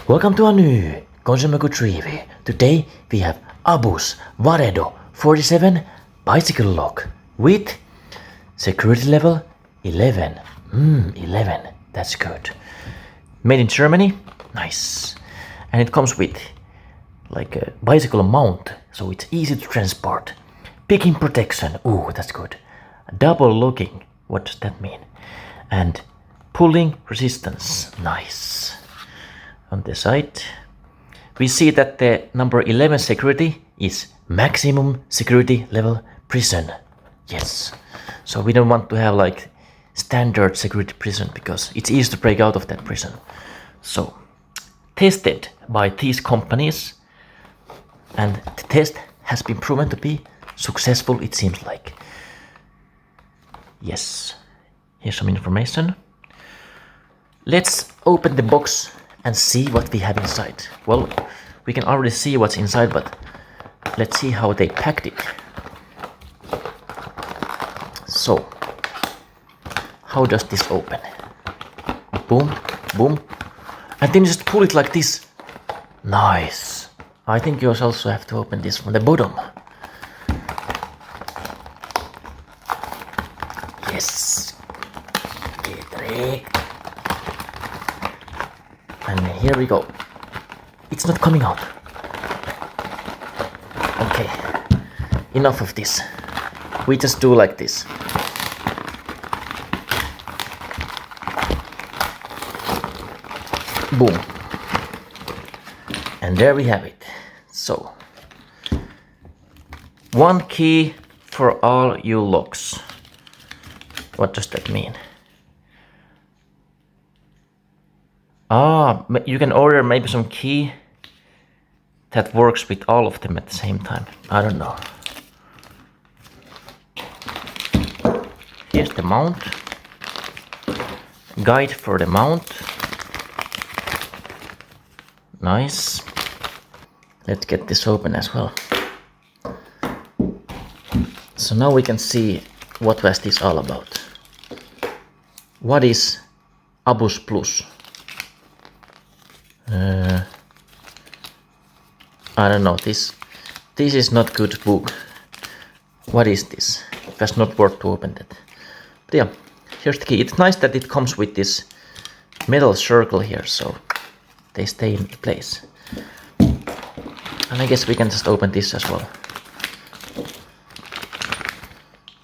Welcome to a new consumer goods review. Today we have Abus Varedo 47 bicycle lock with security level 11. 11, that's good. Made in Germany, nice. And it comes with like a bicycle mount, so it's easy to transport. Picking protection, ooh, that's good. Double locking, what does that mean? And pulling resistance, nice. On the side, we see that the number 11 security is maximum security level prison. Yes, so we don't want to have like standard security prison because it's easy to break out of that prison. So, tested by these companies, and the test has been proven to be successful, it seems like. Yes, here's some information. Let's open the box and see what we have inside. Well, we can already see what's inside, but let's see how they packed it. So, how does this open? Boom, boom. And then you just pull it like this. Nice. I think you also have to open this from the bottom. Yes. Get ready. And here we go. It's not coming out. Okay. Enough of this. We just do like this. Boom. And there we have it. So, one key for all you locks. What does that mean? You can order maybe some key that works with all of them at the same time. I don't know. Here's the mount. Guide for the mount. Nice. Let's get this open as well. So now we can see what was this all about. What is Abus Plus? I don't know, this is not good book. What is this? It was not worth to open that. But yeah, here's the key. It's nice that it comes with this metal circle here, so they stay in place. And I guess we can just open this as well.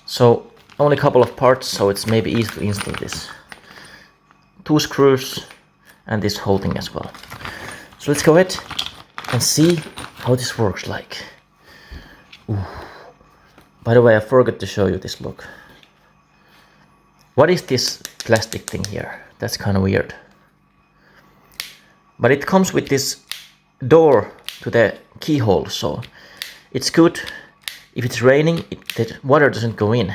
So only a couple of parts, so it's maybe easy to install this. 2 screws and this whole thing as well. So let's go ahead and see how this works like. Ooh. By the way, I forgot to show you this look. What is this plastic thing here? That's kind of weird. But it comes with this door to the keyhole, so it's good. If it's raining, the water doesn't go in.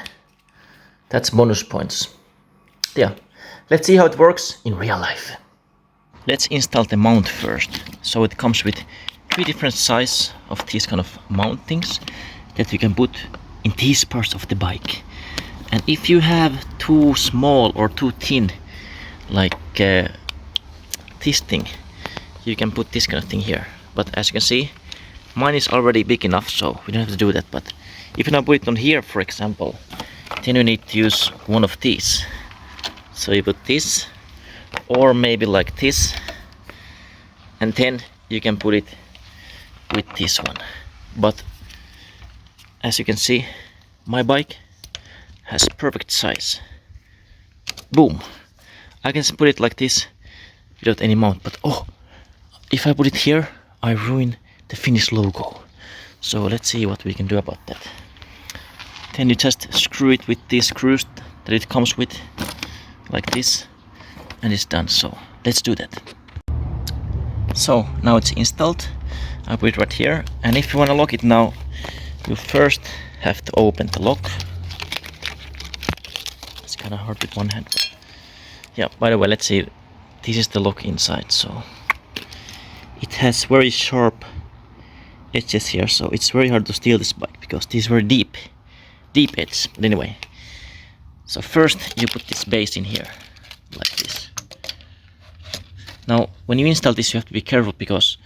That's bonus points. Yeah, let's see how it works in real life. Let's install the mount first. So it comes with 3 different sizes of these kind of mountings that you can put in these parts of the bike. And if you have too small or too thin, like this thing, you can put this kind of thing here. But as you can see, mine is already big enough, so we don't have to do that. But if you now put it on here, for example, then you need to use one of these. So you put this, or maybe like this, and then you can put it with this one. But as you can see, my bike has perfect size. Boom. I can put it like this without any mount, but oh, if I put it here, I ruin the Finnish logo. So let's see what we can do about that. Then you just screw it with these screws that it comes with, like this, and it's done. So let's do that. So now it's installed. I put it right here, and if you want to lock it now, you first have to open the lock. It's kind of hard with one hand. But yeah, by the way, let's see. This is the lock inside, so it has very sharp edges here, so it's very hard to steal this bike because this is very deep edge. But anyway, so first you put this base in here like this. Now when you install this you have to be careful because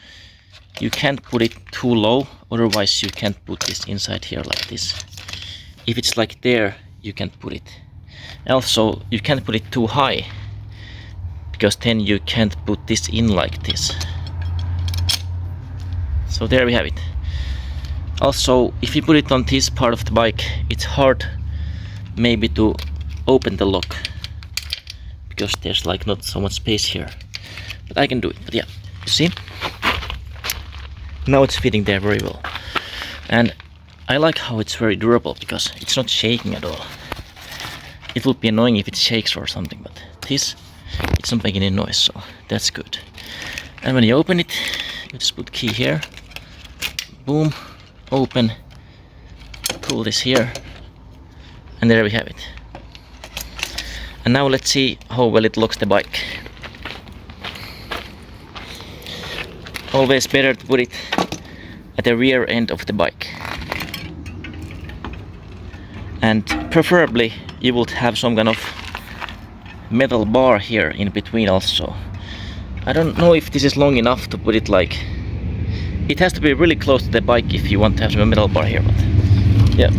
you can't put it too low, otherwise you can't put this inside here like this. If it's like there, you can't put it. Also, you can't put it too high, because then you can't put this in like this. So there we have it. Also, if you put it on this part of the bike, it's hard maybe to open the lock, because there's like not so much space here. But I can do it. But yeah, you see? Now it's fitting there very well. And I like how it's very durable because it's not shaking at all. It would be annoying if it shakes or something, but this, it's not making any noise, so that's good. And when you open it, you just put key here, boom, open, pull this here, and there we have it. And now let's see how well it locks the bike. Always better to put it at the rear end of the bike. And preferably you would have some kind of metal bar here in between also. I don't know if this is long enough to put it like... It has to be really close to the bike if you want to have some metal bar here, but yeah.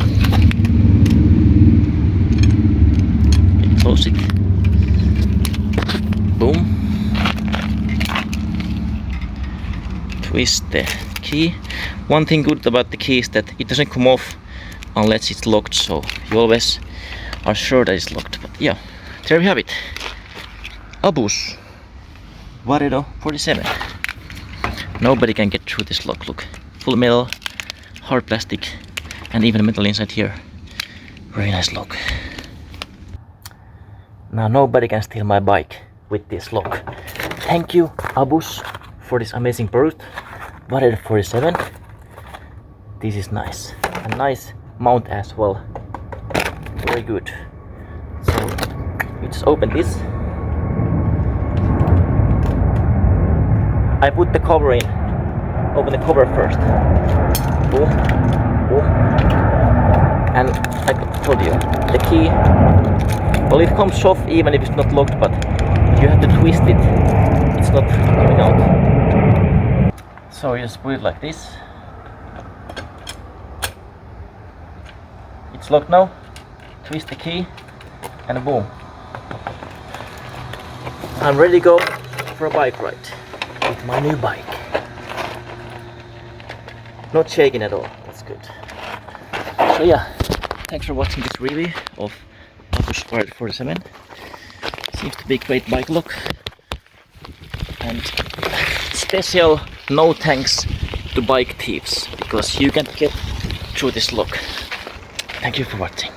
Close it. Boom. Twist the key. One thing good about the key is that it doesn't come off unless it's locked, so you always are sure that it's locked. But yeah, there we have it. Abus Varedo 47. Nobody can get through this lock. Look, full metal, hard plastic, and even metal inside here. Very nice lock. Now nobody can steal my bike with this lock. Thank you, Abus, for this amazing product. Varedo 47. This is nice. A nice mount as well. Very good. So you just open this. I put the cover in. Open the cover first. Boom, boom. And I told you, the key, well, it comes off even if it's not locked, but you have to twist it. It's not coming out. So you just put it like this. It's locked now. Twist the key and boom. I'm ready to go for a bike ride with my new bike. Not shaking at all, that's good. So yeah, thanks for watching this review of Abus Varedo 47. Seems to be a great bike lock. And special no thanks to bike thieves, because you can't get through this lock. Thank you for watching.